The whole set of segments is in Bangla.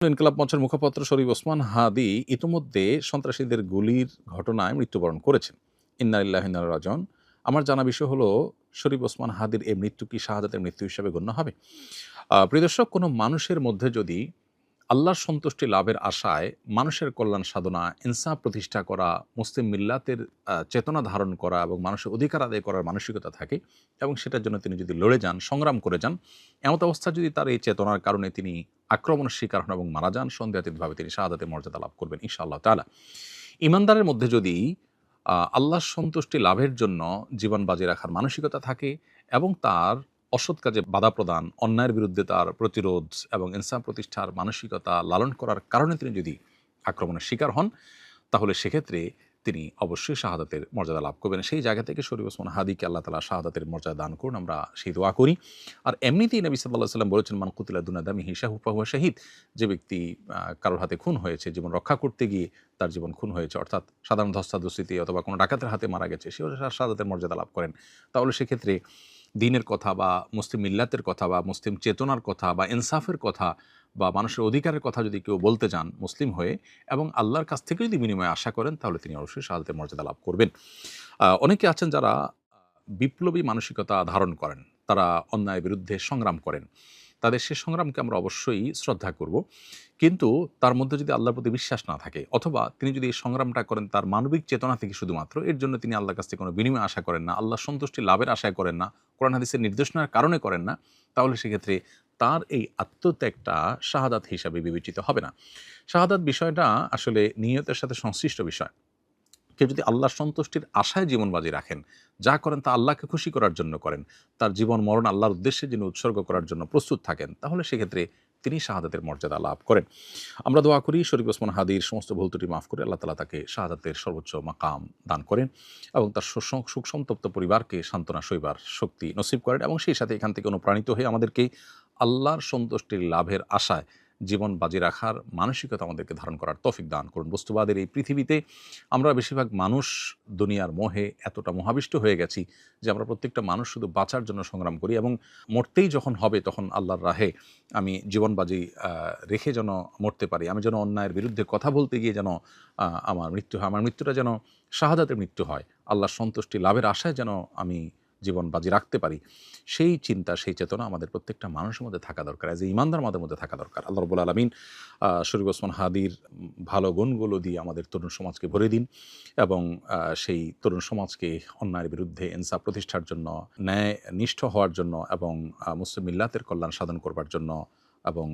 ইনকিলাব মঞ্চের মুখপাত্র শরীফ ওসমান হাদি ইতিমধ্যে সন্ত্রাসীদের গুলির ঘটনায় মৃত্যুবরণ করেছেন। ইন্না লিল্লাহি ওয়া ইন্না ইলাইহি রাজিউন। আমার জানা বিষয় হলো, শরীফ ওসমান হাদির এই মৃত্যু কি শাহাদাতের মৃত্যু হিসেবে গণ্য হবে? প্রিয় দর্শক, কোনো মানুষের মধ্যে যদি আল্লাহর সন্তুষ্টি লাভের আশায় মানুষের কল্যাণ সাধনা, ইনসাফ প্রতিষ্ঠা করা, মুসলিম মিল্লাতের চেতনা ধারণ করা এবং মানুষের অধিকার আদায় করার মানসিকতা থাকে এবং সেটার জন্য তিনি যদি লড়ে যান, সংগ্রাম করে যান, এমত অবস্থা যদি তার এই চেতনার কারণে তিনি আক্রমণের শিকার হন এবং মারা যান, সন্দেহাতীতভাবে তিনি শাহাদাতের মর্যাদা লাভ করবেন ইনশাআল্লাহ তাআলা। ঈমানদারের মধ্যে যদি আল্লাহর সন্তুষ্টি লাভের জন্য জীবন বাজি রাখার মানসিকতা থাকে এবং তার অসৎ কাজে বাধা প্রদান, অন্যায়ের বিরুদ্ধে তার প্রতিরোধ এবং ইনসাফ প্রতিষ্ঠার মানসিকতা লালন করার কারণে তিনি যদি আক্রমণের শিকার হন, তাহলে সেক্ষেত্রে তিনি অবশ্যই শাহাদাতের মর্যাদা লাভ করবেন। সেই জায়গা থেকে শরীফ ওসমান হাদিকে আল্লাহ তাআলা শাহাদাতের মর্যাদা দান করুন, আমরা সেই দোয়া করি। আর এমনিতেই নবী সাল্লাল্লাহু আলাইহি ওয়াসাল্লাম বলেছেন, মান কুতিলা দুনা দামিহি ফাহুয়া শাহীদ। যে ব্যক্তি কারোর হাতে খুন হয়েছে, জীবন রক্ষা করতে গিয়ে তার জীবন খুন হয়েছে, অর্থাৎ সাধারণ ধস্তাধস্তিতে অথবা কোনো ডাকাতের হাতে মারা গেছে, সেও শাহাদাতের মর্যাদা লাভ করেন। তাহলে সেক্ষেত্রে দ্বীনের কথা বা মুসলিম মিল্লাতের কথা বা মুসলিম চেতনার কথা বা ইনসাফের কথা বা মানুষের অধিকারের কথা যদি কেউ বলতে যান মুসলিম হয়ে এবং আল্লাহর কাছ থেকে যদি বিনিময়ে আশা করেন, তাহলে তিনি অবশ্যই শাহাদাতের মর্যাদা লাভ করবেন। অনেকে আছেন যারা বিপ্লবী মানসিকতা ধারণ করেন, তারা অন্যায়ের বিরুদ্ধে সংগ্রাম করেন। তাদের সে সংগ্রামকে আমরা অবশ্যই শ্রদ্ধা করব। কিন্তু তার মধ্যে যদি আল্লাহর প্রতি বিশ্বাস না থাকে, অথবা তিনি যদি এই সংগ্রামটা করেন তার মানবিক চেতনা থেকে শুধুমাত্র, এর জন্য তিনি আল্লাহর কাছ থেকে কোনো বিনিময় আশা করেন না, আল্লাহর সন্তুষ্টি লাভের আশায় করেন না, কোরআন হাদিসের নির্দেশনার কারণে করেন না, তাহলে সেক্ষেত্রে তার এই আত্মত্যাগটা শাহাদাত হিসাবে বিবেচিত হবে না। শাহাদাত বিষয়টা আসলে নিয়তের সাথে সংশ্লিষ্ট বিষয়। কেউ যদি আল্লাহর সন্তুষ্টির আশায় জীবন বাজি রাখেন, যা করেন তা আল্লাহকে খুশি করার জন্য করেন, তার জীবন মরণ আল্লাহর উদ্দেশ্যে যিনি উৎসর্গ করার জন্য প্রস্তুত থাকেন, তাহলে সেক্ষেত্রে তিনি শাহাদাতের মর্যাদা লাভ করেন। আমরা দোয়া করি শরীফ ওসমান হাদির সমস্ত ভুল ত্রুটি মাফ করে আল্লাহ তাআলা তাকে শাহাদাতের সর্বোচ্চ মাকাম দান করেন এবং তার সুখ সন্তপ্ত পরিবারকে সান্ত্বনা সইবার শক্তি নসিব করেন এবং সেই সাথে এখান থেকে অনুপ্রাণিত হয়ে আমাদেরকে আল্লাহর সন্তুষ্টির লাভের আশায় জীবন বাজি রাখার মানসিকতা আমাদেরকে ধারণ করার তৌফিক দান করুন। বস্তুবাদের এই পৃথিবীতে আমরা বেশিরভাগ মানুষ দুনিয়ার মোহে এতটা মোহাবিষ্ট হয়ে গেছি যে আমরা প্রত্যেকটা মানুষ শুধু বাঁচার জন্য সংগ্রাম করি এবং মরতেই যখন হবে তখন আল্লাহর রাহে আমি জীবন বাজি রেখে যেন মরতে পারি, আমি যেন অন্যায়ের বিরুদ্ধে কথা বলতে গিয়ে যেন আমার মৃত্যু হয়, আমার মৃত্যুটা যেন শাহাদাতের মৃত্যু হয়, আল্লাহর সন্তুষ্টি লাভের আশায় যেন আমি জীবন বাজি রাখতে পারি, সেই চিন্তা, সেই চেতনা আমাদের প্রত্যেকটা মানুষের মধ্যে থাকা দরকার, এজ এ ঈমানদার আমাদের মধ্যে থাকা দরকার। আল্লাহ রাব্বুল আলামিন শরীফ ওসমান হাদির ভালো গুণগুলো দিয়ে আমাদের তরুণ সমাজকে ভরে দিন এবং সেই তরুণ সমাজকে অন্যায়ের বিরুদ্ধে ইনসাফ প্রতিষ্ঠার জন্য, ন্যায় নিষ্ঠ হওয়ার জন্য এবং মুসলিম মিল্লাতের কল্যাণ সাধন করবার জন্য এবং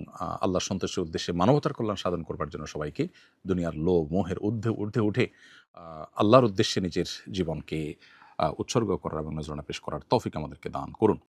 আল্লাহর সন্তুষ্টির উদ্দেশ্যে মানবতার কল্যাণ সাধন করবার জন্য সবাইকে দুনিয়ার লোভ মোহের ঊর্ধ্বে উঠে আল্লাহর উদ্দেশ্যে নিজের জীবনকে উৎসর্গ করার এবং নজরানা পেশ করার তৌফিক আমাদেরকে দান করুন।